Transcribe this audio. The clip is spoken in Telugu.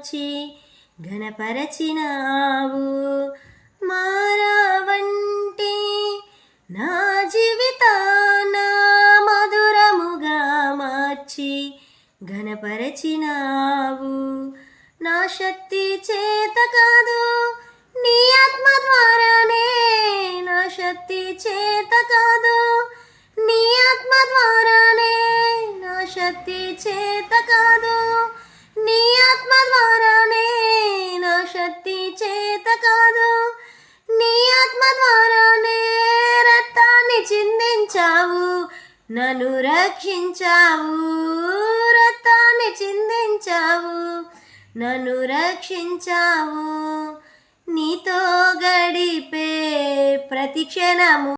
మార్చి ఘనపరచినావు. మారావంటే నా జీవితాన మధురముగా మార్చి ఘనపరచినావు. నా శక్తి చేత కాదు నీ ఆత్మ ద్వారానే, నా శక్తి చేత కాదు నీ ఆత్మ ద్వారానే, నా శక్తి చేత కాదు నీ ఆత్మ ద్వారానే, నా శక్తి చేత కాదు నీ ఆత్మ ద్వారానే. రక్తాన్ని చిందించావు, నన్ను రక్షించావు, రక్తాన్ని చిందించావు, నన్ను రక్షించావు. నీతో గడిపే ప్రతి క్షణము